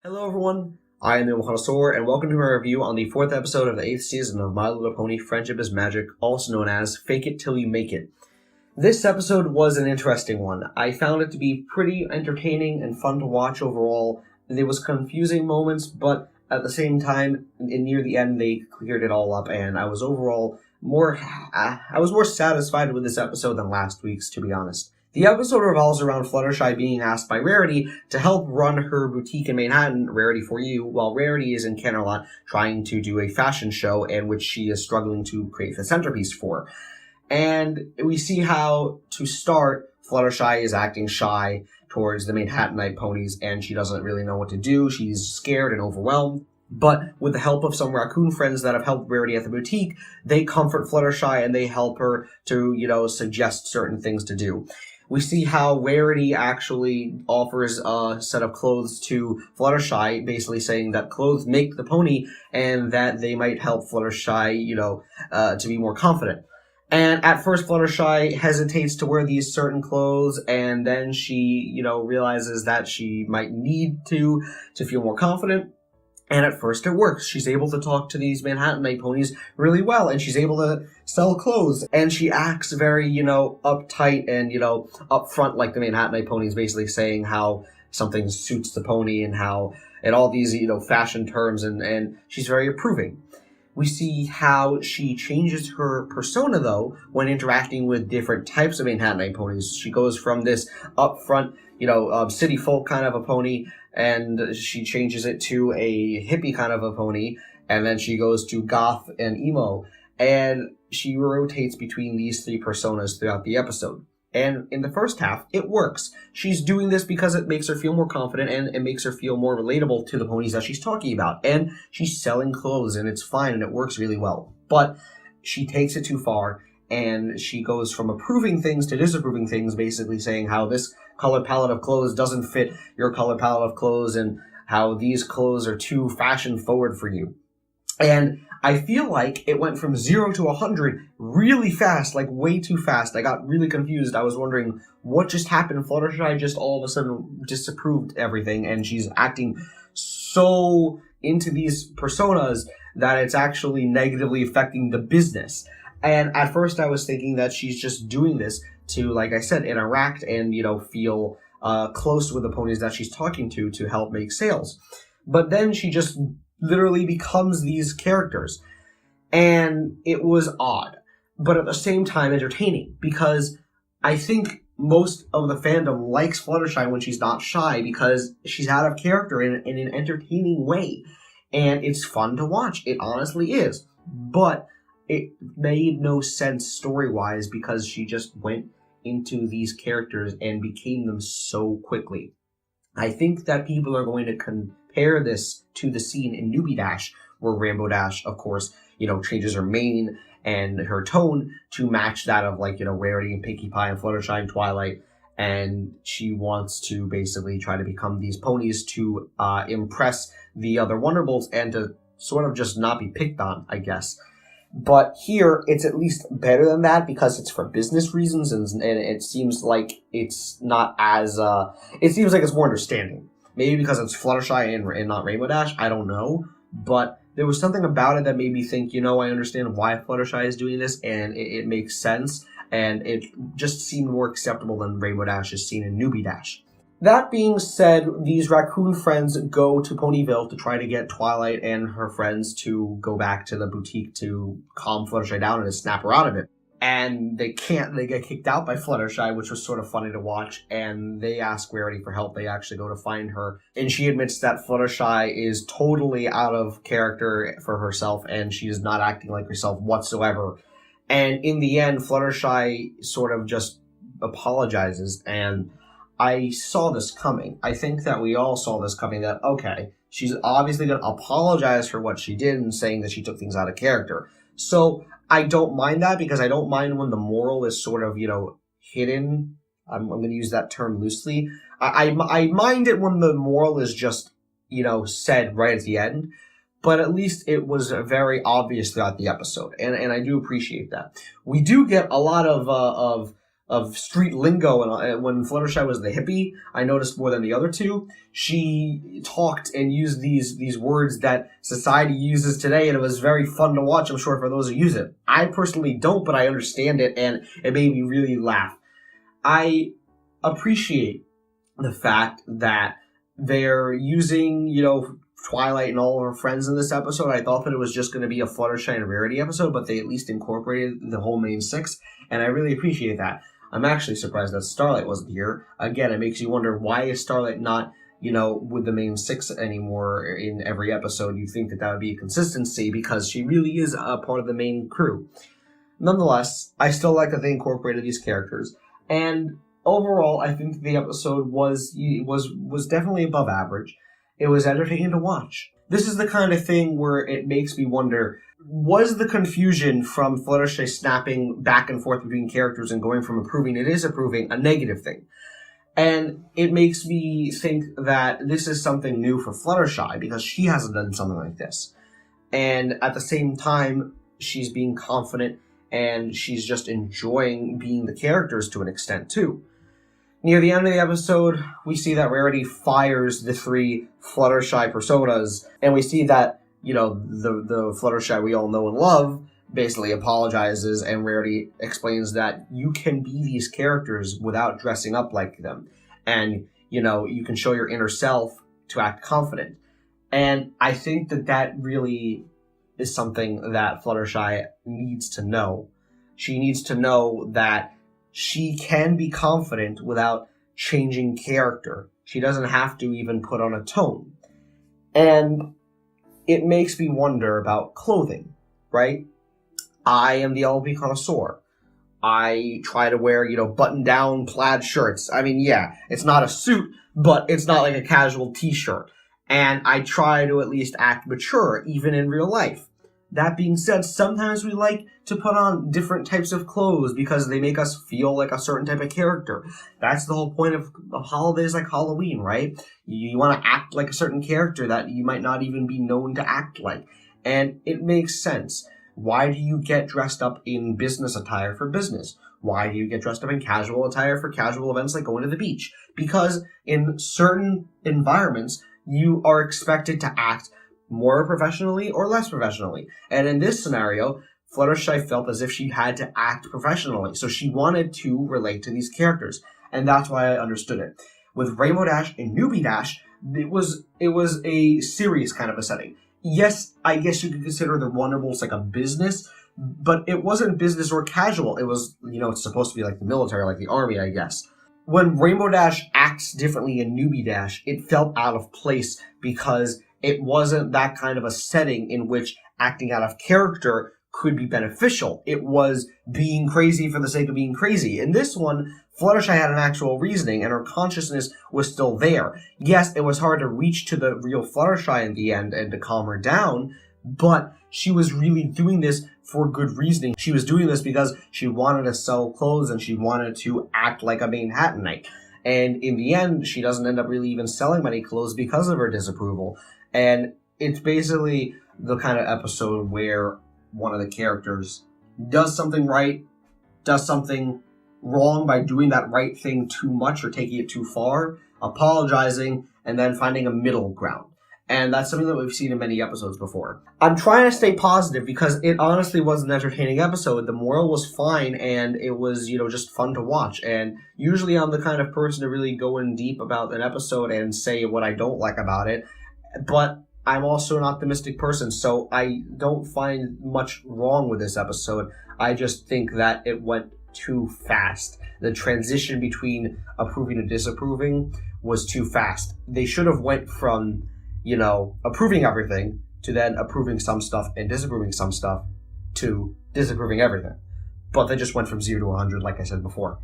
Hello everyone, I am the Connoisseur, and welcome to my review on the 4th episode of the 8th season of My Little Pony Friendship is Magic, also known as Fake It Till You Make It. This episode was an interesting one. I found it to be pretty entertaining and fun to watch overall. There was confusing moments, but at the same time, near the end, they cleared it all up, and I was overall more satisfied with this episode than last week's, to be honest. The episode revolves around Fluttershy being asked by Rarity to help run her boutique in Manhattan, Rarity for You, while Rarity is in Canterlot trying to do a fashion show in which she is struggling to create the centerpiece for. And we see how, to start, Fluttershy is acting shy towards the Manhattanite ponies, and she doesn't really know what to do. She's scared and overwhelmed. But with the help of some raccoon friends that have helped Rarity at the boutique, they comfort Fluttershy and they help her to, suggest certain things to do. We see how Rarity actually offers a set of clothes to Fluttershy, basically saying that clothes make the pony and that they might help Fluttershy, to be more confident. And at first, Fluttershy hesitates to wear these certain clothes, and then she, realizes that she might need to feel more confident. And at first it works. She's able to talk to these Manhattanite ponies really well, and she's able to sell clothes. And she acts very, uptight and, upfront like the Manhattanite ponies, basically saying how something suits the pony and how, and all these, fashion terms, and she's very approving. We see how she changes her persona, though, when interacting with different types of Manhattanite ponies. She goes from this upfront, city folk kind of a pony, and she changes it to a hippie kind of a pony, and then she goes to goth and emo, and she rotates between these three personas throughout the episode. And in the first half, it works. She's doing this because it makes her feel more confident and it makes her feel more relatable to the ponies that she's talking about. And she's selling clothes and it's fine and it works really well. But she takes it too far and she goes from approving things to disapproving things, basically saying how this color palette of clothes doesn't fit your color palette of clothes and how these clothes are too fashion forward for you. And I feel like it went from 0 to 100 really fast, like way too fast. I got really confused. I was wondering what just happened. Fluttershy just all of a sudden disapproved everything, and she's acting so into these personas that it's actually negatively affecting the business. And at first I was thinking that she's just doing this to, like I said, interact and, feel close with the ponies that she's talking to help make sales. But then she just literally becomes these characters. And it was odd, but at the same time entertaining, because I think most of the fandom likes Fluttershy when she's not shy because she's out of character in an entertaining way. And it's fun to watch. It honestly is. But it made no sense story-wise because she just went into these characters and became them so quickly. I think that people are going to compare this to the scene in Newbie Dash, where Rainbow Dash, of course, changes her mane and her tone to match that of, Rarity and Pinkie Pie and Fluttershy and Twilight. And she wants to basically try to become these ponies to impress the other Wonderbolts and to sort of just not be picked on, I guess. But here, it's at least better than that because it's for business reasons, and it seems like it's not as, it seems like it's more understanding. Maybe because it's Fluttershy and not Rainbow Dash, I don't know. But there was something about it that made me think, I understand why Fluttershy is doing this, and it makes sense, and it just seemed more acceptable than Rainbow Dash's scene in Newbie Dash. That being said, these raccoon friends go to Ponyville to try to get Twilight and her friends to go back to the boutique to calm Fluttershy down and to snap her out of it. And they can't, they get kicked out by Fluttershy, which was sort of funny to watch, and they ask Rarity for help. They actually go to find her, and she admits that Fluttershy is totally out of character for herself, and she is not acting like herself whatsoever. And in the end, Fluttershy sort of just apologizes, and I saw this coming. I think that we all saw this coming, that, okay, she's obviously going to apologize for what she did and saying that she took things out of character. So I don't mind that because I don't mind when the moral is sort of, hidden. I'm going to use that term loosely. I mind it when the moral is just, said right at the end. But at least it was very obvious throughout the episode. And I do appreciate that. We do get a lot of street lingo, and when Fluttershy was the hippie, I noticed more than the other two. She talked and used these words that society uses today, and it was very fun to watch, I'm sure, for those who use it. I personally don't, but I understand it, and it made me really laugh. I appreciate the fact that they're using, Twilight and all of her friends in this episode. I thought that it was just going to be a Fluttershy and Rarity episode, but they at least incorporated the whole main six, and I really appreciate that. I'm actually surprised that Starlight wasn't here. Again, it makes you wonder, why is Starlight not, with the main six anymore in every episode? You'd think that would be a consistency, because she really is a part of the main crew. Nonetheless, I still like that they incorporated these characters, and overall, I think the episode was definitely above average. It was entertaining to watch. This is the kind of thing where it makes me wonder, was the confusion from Fluttershy snapping back and forth between characters and going from approving to disapproving a negative thing? And it makes me think that this is something new for Fluttershy, because she hasn't done something like this. And at the same time, she's being confident, and she's just enjoying being the characters to an extent too. Near the end of the episode, we see that Rarity fires the three Fluttershy personas, and we see that, the Fluttershy we all know and love basically apologizes, and Rarity explains that you can be these characters without dressing up like them. And, you can show your inner self to act confident. And I think that really is something that Fluttershy needs to know. She needs to know that she can be confident without changing character. She doesn't have to even put on a tone. And it makes me wonder about clothing, right? I am the MLP connoisseur. I try to wear, button-down plaid shirts. I mean, yeah, it's not a suit, but it's not like a casual t-shirt. And I try to at least act mature, even in real life. That being said, sometimes we like to put on different types of clothes because they make us feel like a certain type of character. That's the whole point of holidays like Halloween, right? You want to act like a certain character that you might not even be known to act like. And it makes sense. Why do you get dressed up in business attire for business? Why do you get dressed up in casual attire for casual events like going to the beach? Because in certain environments, you are expected to act more professionally or less professionally. And in this scenario, Fluttershy felt as if she had to act professionally. So she wanted to relate to these characters. And that's why I understood it. With Rainbow Dash and Newbie Dash, it was a serious kind of a setting. Yes, I guess you could consider the Wonderbolts like a business, but it wasn't business or casual. It was, it's supposed to be like the military, like the army, I guess. When Rainbow Dash acts differently in Newbie Dash, it felt out of place because it wasn't that kind of a setting in which acting out of character could be beneficial. It was being crazy for the sake of being crazy. In this one, Fluttershy had an actual reasoning, and her consciousness was still there. Yes, it was hard to reach to the real Fluttershy in the end and to calm her down, but she was really doing this for good reasoning. She was doing this because she wanted to sell clothes and she wanted to act like a Manhattanite. And in the end, she doesn't end up really even selling many clothes because of her disapproval. And it's basically the kind of episode where one of the characters does something right, does something wrong by doing that right thing too much or taking it too far, apologizing, and then finding a middle ground. And that's something that we've seen in many episodes before. I'm trying to stay positive because it honestly was an entertaining episode. The moral was fine, and it was, just fun to watch. And usually I'm the kind of person to really go in deep about an episode and say what I don't like about it. But I'm also an optimistic person, so I don't find much wrong with this episode. I just think that it went too fast. The transition between approving and disapproving was too fast. They should have went from, approving everything to then approving some stuff and disapproving some stuff to disapproving everything. But they just went from 0 to 100, like I said before.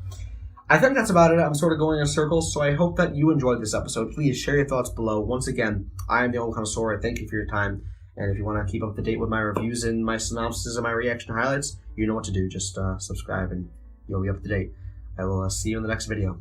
I think that's about it. I'm sort of going in circles, so I hope that you enjoyed this episode. Please share your thoughts below. Once again, I am the Old Connoisseur. Thank you for your time. And if you want to keep up to date with my reviews and my synopsis and my reaction highlights, you know what to do. Just subscribe and you'll be up to date. I will see you in the next video.